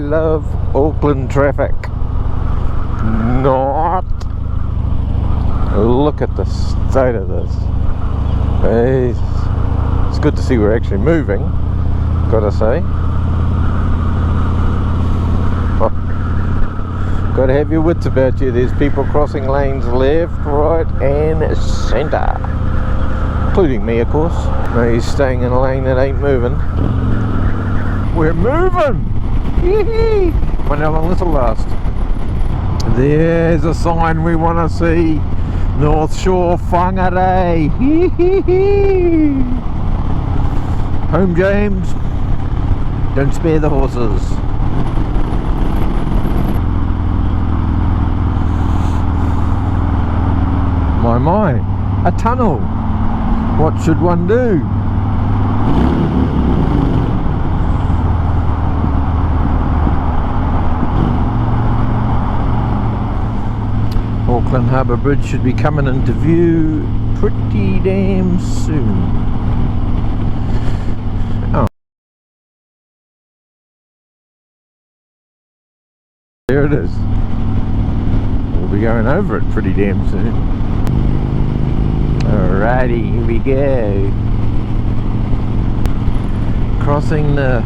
love Auckland traffic. Not. Look at the state of this. It's good to see we're actually moving, gotta say. Gotta have your wits about you. There's people crossing lanes left, right and centre, including me, of course. No, he's staying in a lane that ain't moving. We're moving! Wonder how long this will last. There's a sign we want to see. North Shore Whangarei. Home, James. Don't spare the horses. My, a tunnel. What should one do? Auckland Harbour Bridge should be coming into view pretty damn soon. Oh. There it is. We'll be going over it pretty damn soon. Alrighty, here we go. Crossing the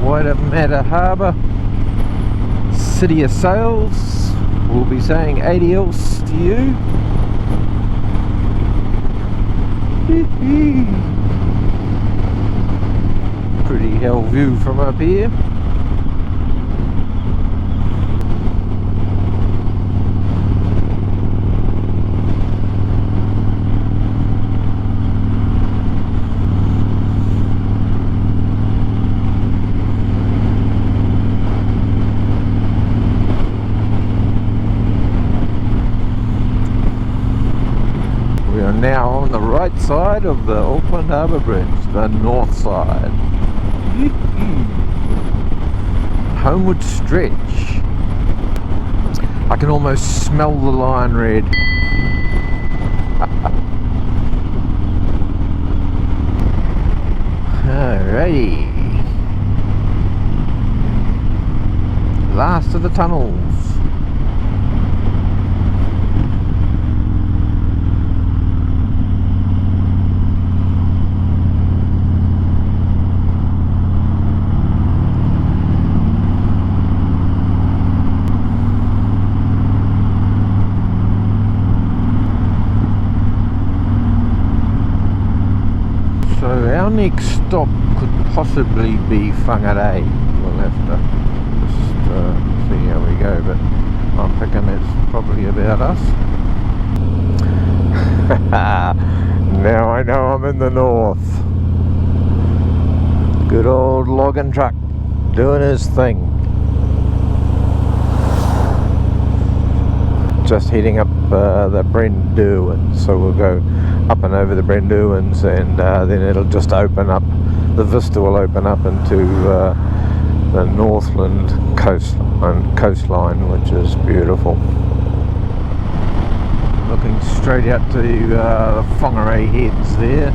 Waitemata Harbour, City of Sails. We'll be saying adios to you. Pretty hell view from up here. Now on the right side of the Auckland Harbour Bridge, the north side. Homeward stretch. I can almost smell the lion red. Alrighty. Last of the tunnels. Our next stop could possibly be Whangarei. We'll have to just see how we go, but I'm thinking it's probably about us. Now I know I'm in the north. Good old logging truck doing his thing. Just heading up the Brenduins, so we'll go up and over the Brenduins, and then it'll just open up, the vista will open up into the Northland coastline, which is beautiful. Looking straight out to the Whangarei heads there.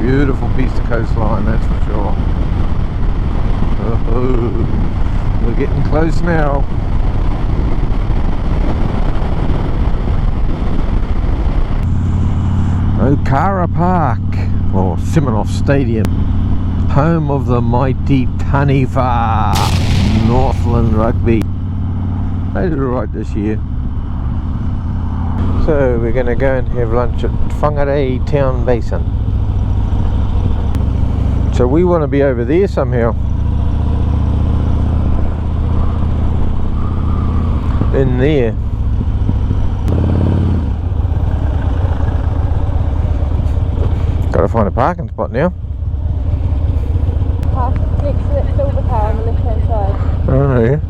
Beautiful piece of coastline, that's for sure. Oh, we're getting close now. Houhora Park, or Seminoff Stadium, home of the mighty Taniwha Northland Rugby. They did alright this year. So we're going to go and have lunch at Whangarei Town Basin. So we want to be over there somehow. In there. Gotta find a parking spot now. Park next to that silver car on the left hand side. Oh yeah.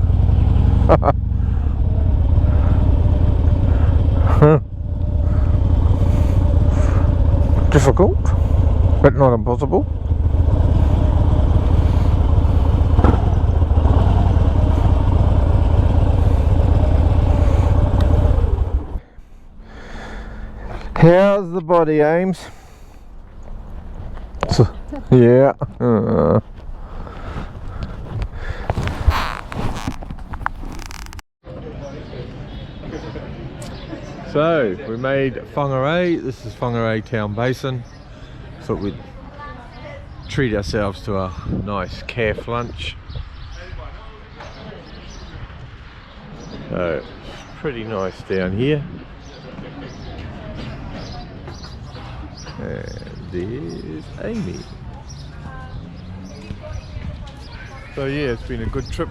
Difficult, but not impossible. How's the body, Ames? Yeah. So we made Whangarei. This is Whangarei Town Basin. Thought we'd treat ourselves to a nice calf lunch. So pretty nice down here. And there's Amy. So yeah, it's been a good trip.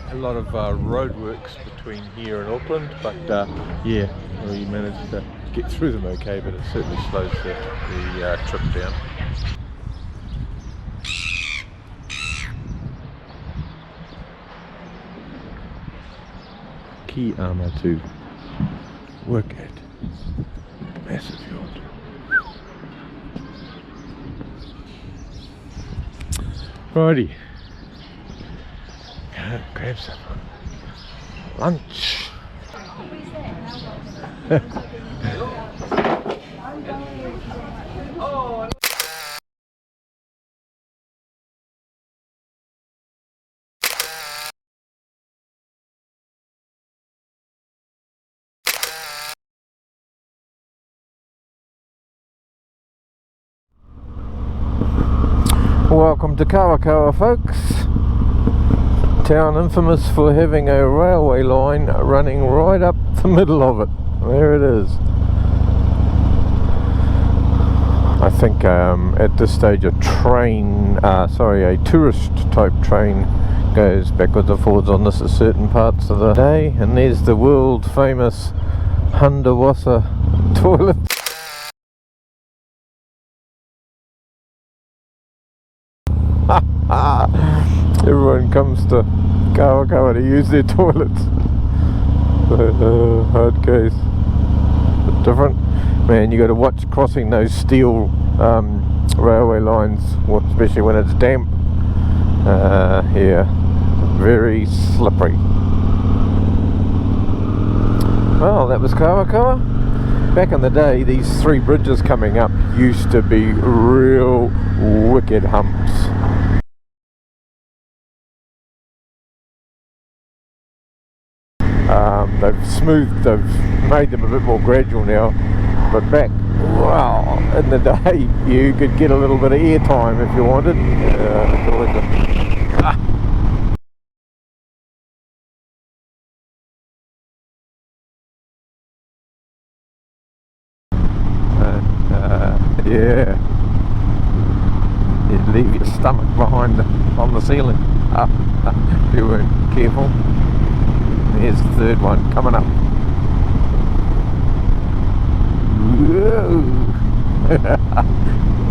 A lot of roadworks between here and Auckland, but yeah, we managed to get through them okay, but it certainly slows the trip down. Key armour to work at. Massive yacht. Righty. Grab some lunch. Welcome to Kawakawa, folks. Town infamous for having a railway line running right up the middle of it. There it is. I think at this stage a tourist type train goes backwards and forwards on this at certain parts of the day. And there's the world famous Hundawasa toilet. Everyone comes to Kawakawa to use their toilets. Hard case. But different. Man, you got to watch crossing those steel railway lines, especially when it's damp. Yeah, very slippery. Well, that was Kawakawa. Back in the day, these three bridges coming up used to be real wicked humps. They've made them a bit more gradual now, but back, wow, in the day you could get a little bit of air time if you wanted. Yeah, you'd leave your stomach behind on the ceiling if you weren't careful. Here's the third one coming up. Whoa.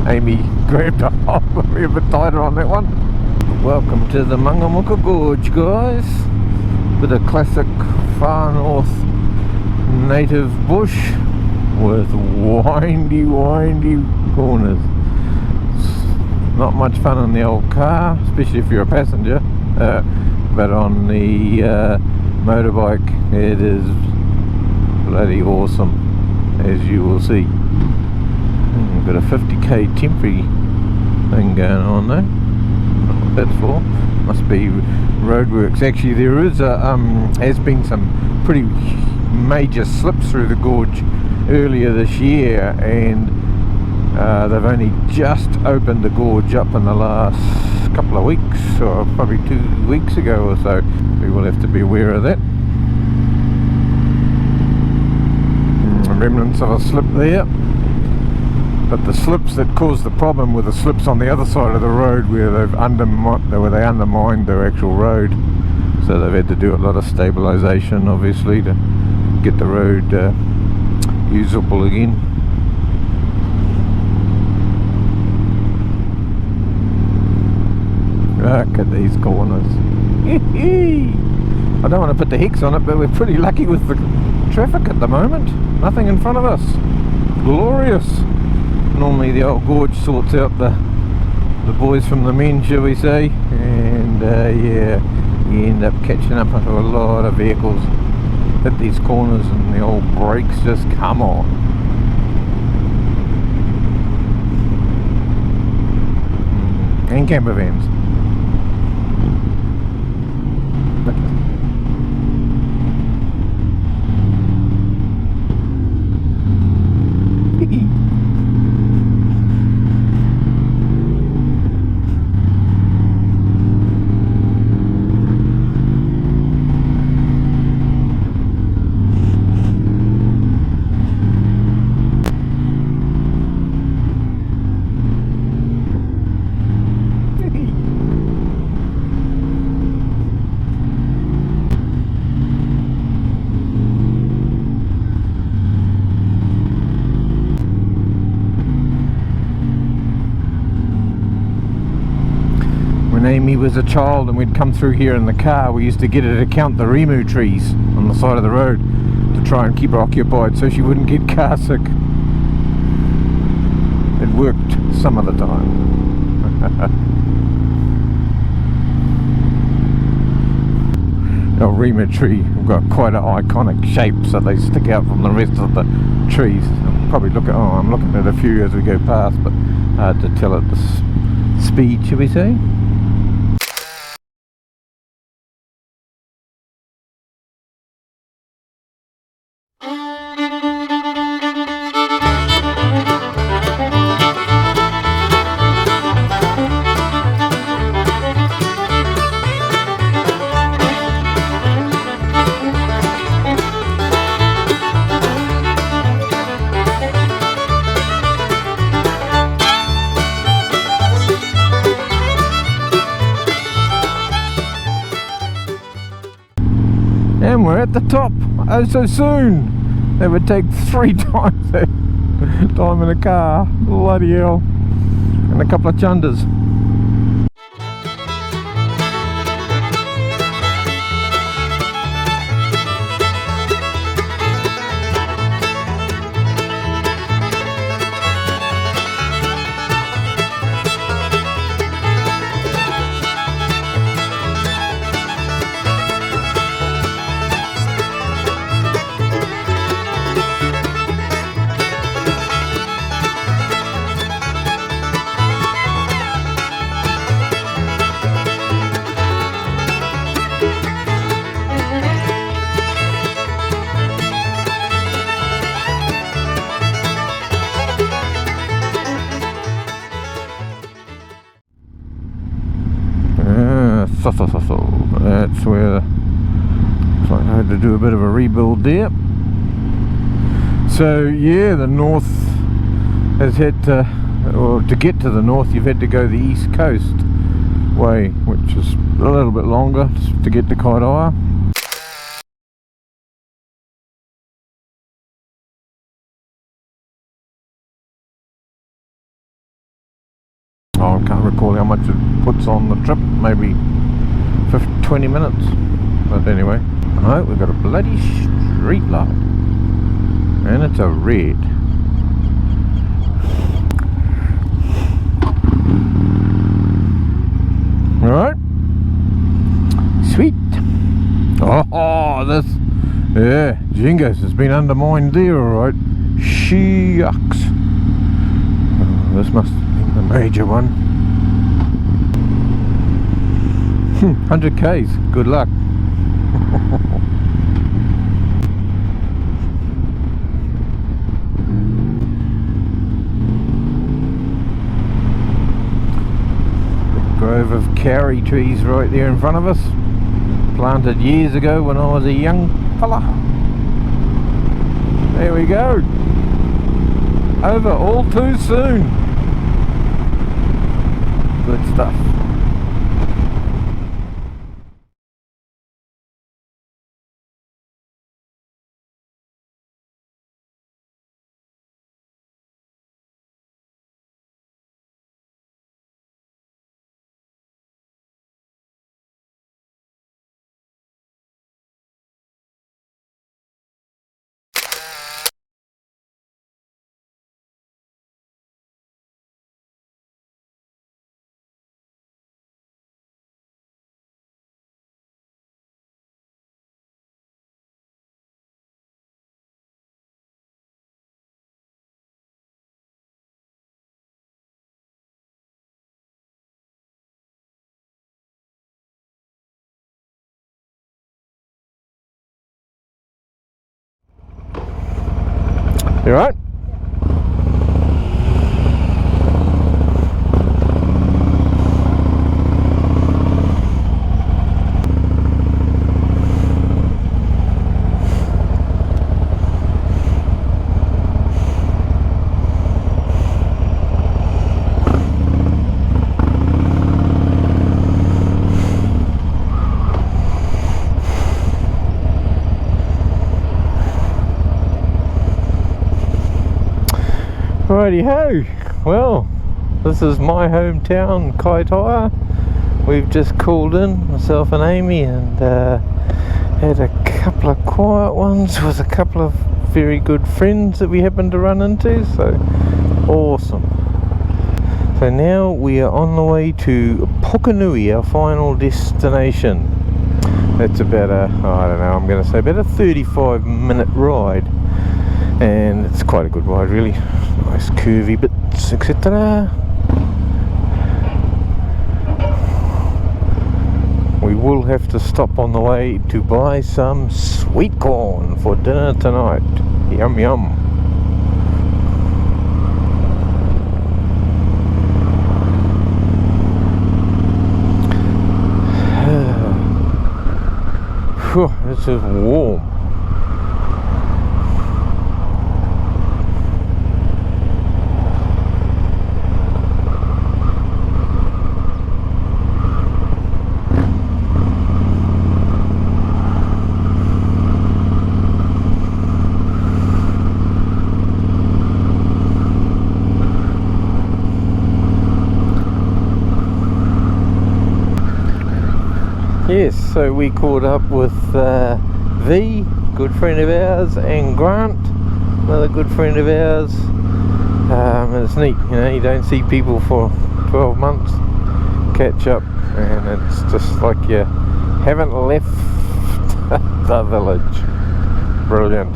Amy grabbed a hold of me a bit tighter on that one. Welcome to the Mangamuka Gorge, guys. Bit of classic far north native bush with windy corners. Not much fun in the old car, especially if you're a passenger, but on the motorbike it is bloody awesome, as you will see. We've got a 50k temporary thing going on there. Not what that's for. Must be roadworks. Actually, there is has been some pretty major slips through the gorge earlier this year, and they've only just opened the gorge up in the last couple of weeks, or probably 2 weeks ago or so. We will have to be aware of that. Remnants of a slip there, but the slips that caused the problem were the slips on the other side of the road where they undermined their actual road, so they've had to do a lot of stabilisation, obviously, to get the road usable again. Look at these corners. I don't want to put the hex on it, but we're pretty lucky with the traffic at the moment. Nothing in front of us. Glorious. Normally the old gorge sorts out the boys from the men, shall we say, and yeah, you end up catching up with a lot of vehicles at these corners, and the old brakes just come on. And camper vans. when Amy was a child and we'd come through here in the car, we used to get her to count the rimu trees on the side of the road to try and keep her occupied so she wouldn't get car sick. It worked some of the time. Our rimu tree have got quite an iconic shape, so they stick out from the rest of the trees. I'll probably look at, I'm looking at a few as we go past, but hard to tell at the speed, shall we say. And we're at the top, oh so soon. That would take 3 times that time in a car, bloody hell, and a couple of chunders. That's where looks like I had to do a bit of a rebuild there. So yeah, the north has had to, or to get to the north you've had to go the east coast way, which is a little bit longer to get to Kaitaia. I can't recall how much it puts on the trip, maybe 20 minutes, but anyway. Oh, we've got a bloody street light, and it's a red. Alright, sweet. Oh, this, yeah, Jingos has been undermined there, alright. Shucks. Oh, this must be the major one. 100 k's, good luck. Big grove of kauri trees right there in front of us, planted years ago when I was a young fella. There we go, over all too soon. Good stuff. You alright? Righty ho, well, this is my hometown, Kaitaia. we've just called in, myself and Amy, and had a couple of quiet ones with a couple of very good friends that we happened to run into, so awesome. So now we are on the way to Pukenui, our final destination. That's about a, I don't know, I'm going to say about a 35-minute ride, and it's quite a good ride really. Nice curvy bits, etc. We will have to stop on the way to buy some sweet corn for dinner tonight. Yum yum. Whew, this is warm. Yes, so we caught up with V, good friend of ours, and Grant, another good friend of ours. And it's neat, you know, you don't see people for 12 months, catch up, and it's just like you haven't left the village. Brilliant.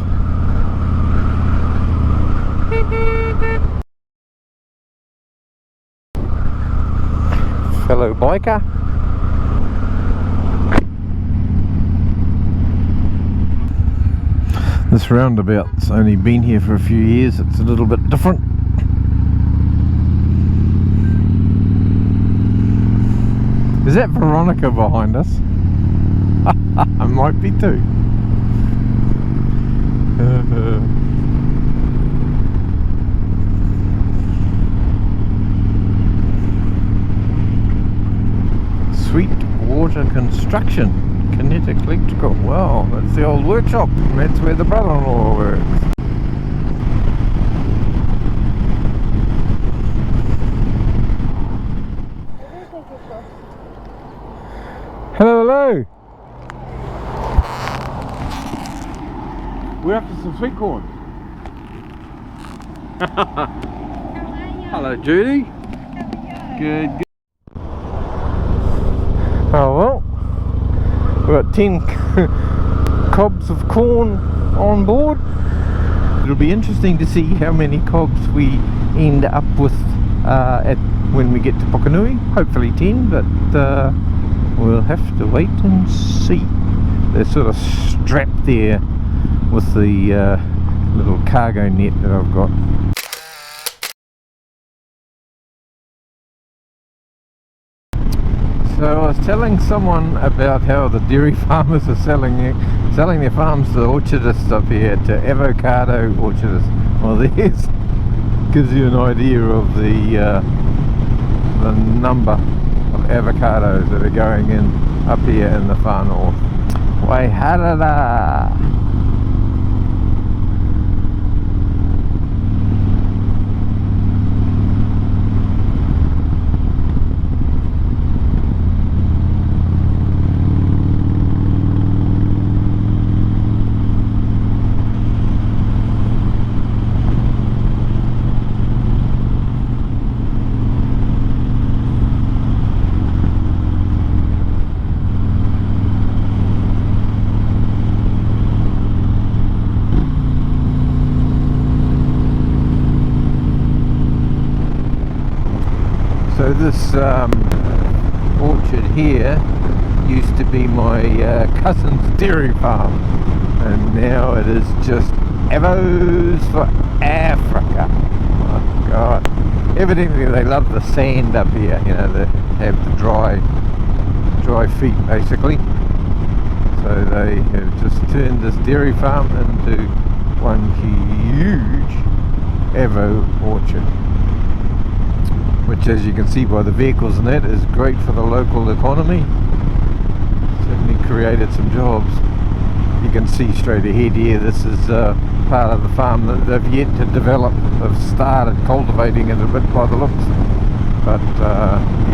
Fellow biker. This roundabout's only been here for a few years, it's a little bit different. Is that Veronica behind us? I might be too. Sweet water construction. Kinetic electrical. Wow, that's the old workshop. And that's where the brother-in-law works. Hello, hello. We're after some sweet corn. Hello, Judy. Good, good. Oh well. We've got 10 cobs of corn on board. It'll be interesting to see how many cobs we end up with when we get to Pukenui. Hopefully 10, but we'll have to wait and see. They're sort of strapped there with the little cargo net that I've got. So I was telling someone about how the dairy farmers are selling their farms to orchardists up here, to avocado orchardists. Well, there's gives you an idea of the number of avocados that are going in up here in the far north. Waiharara! So this orchard here used to be my cousin's dairy farm, and now it is just avos for Africa. Oh God! Evidently they love the sand up here. You know, they have the dry feet basically. So they have just turned this dairy farm into one huge avo orchard, which, as you can see by the vehicles and that, is great for the local economy. Certainly created some jobs. You can see straight ahead here, this is part of the farm that they've yet to develop. They've started cultivating it a bit by the looks, but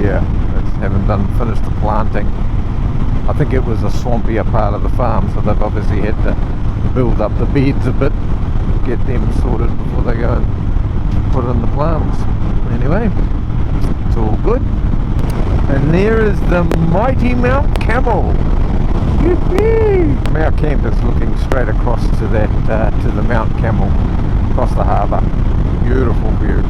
yeah, it's haven't finished the planting. I think it was a swampier part of the farm, so they've obviously had to build up the beds a bit, get them sorted before they go and put in the plants. Anyway, it's all good. And there is the mighty Mount Camel. Our camp is looking straight across to that to the Mount Camel, across the harbour. Beautiful view.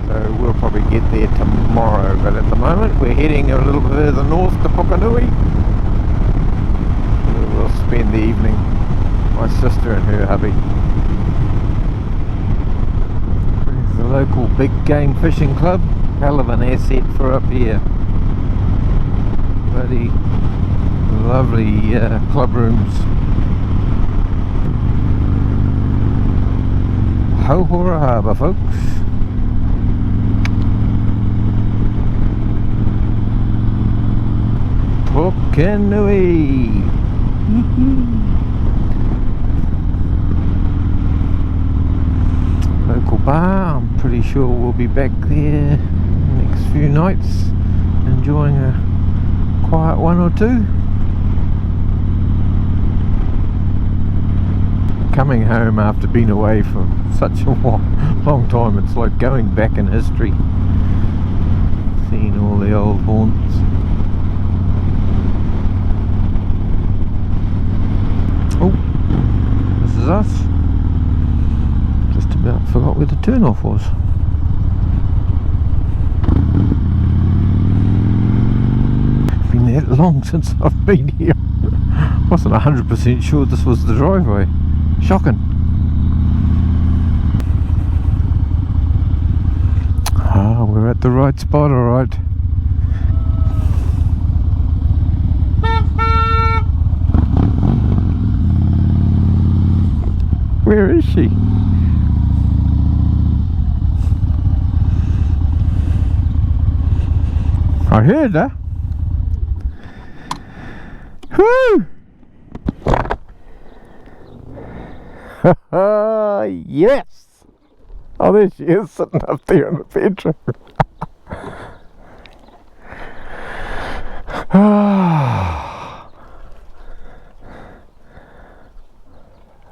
So we'll probably get there tomorrow, but at the moment we're heading a little further north to Pukenui. We'll spend the evening, my sister and her hubby. There's the local big game fishing club. Hell of an asset for up here. Bloody lovely club rooms. Houhora harbour, folks. Pukenui. Local bar. I'm pretty sure we'll be back there next few nights, enjoying a quiet one or two. Coming home after being away for such a long time, it's like going back in history, seeing all the old haunts. Oh, this is us. Just about forgot where the turn-off was. It's been that long since I've been here. Wasn't 100% sure this was the driveway. Shocking. Ah, we're at the right spot, alright. Where is she? I heard her. Whoo! Yes! Oh, there she is, sitting up there in the bedroom.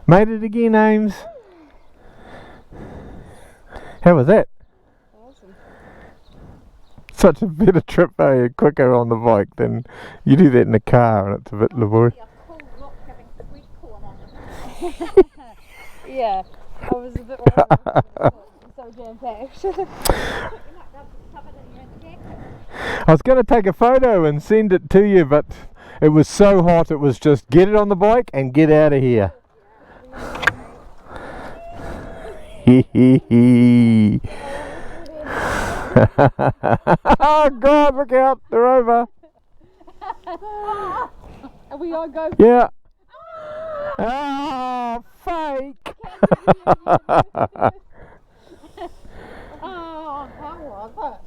Made it again, Ames. How was that? Awesome. Such a better trip, eh? Quicker on the bike than you do that in the car, and it's a bit laborious. Yeah, I was a bit worried. So jam-packed. I was going to take a photo and send it to you, but it was so hot it was just get it on the bike and get out of here. Oh God, look out, they're over. Are we all go? Yeah. Oh, fake. Oh, how was that?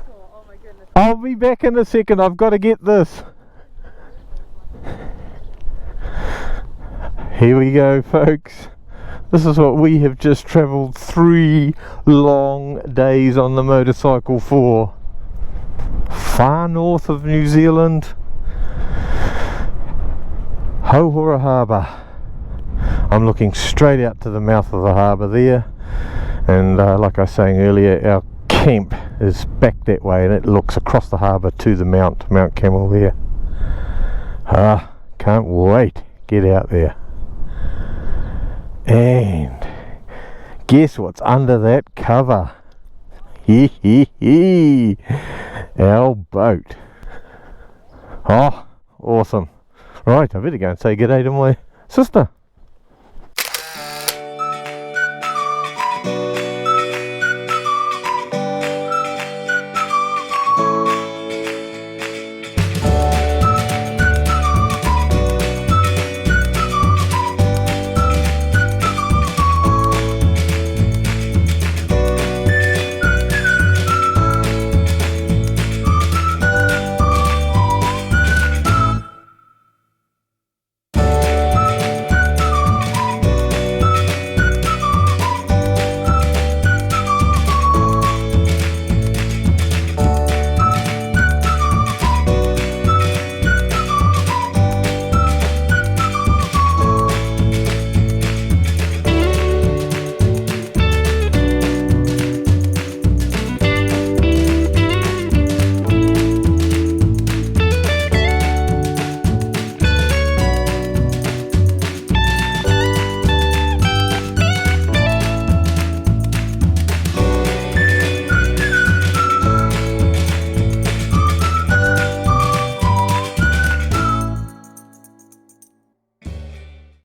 Oh my goodness. I'll be back in a second, I've got to get this. Here we go, folks. This is what we have just travelled 3 long days on the motorcycle for. Far north of New Zealand. Houhora Harbour. I'm looking straight out to the mouth of the harbour there, and like I was saying earlier, our camp is back that way and it looks across the harbour to the Mount Camel there. Can't wait, get out there. And guess what's under that cover? Our boat. Oh, awesome. Right, I better go and say good day to my sister.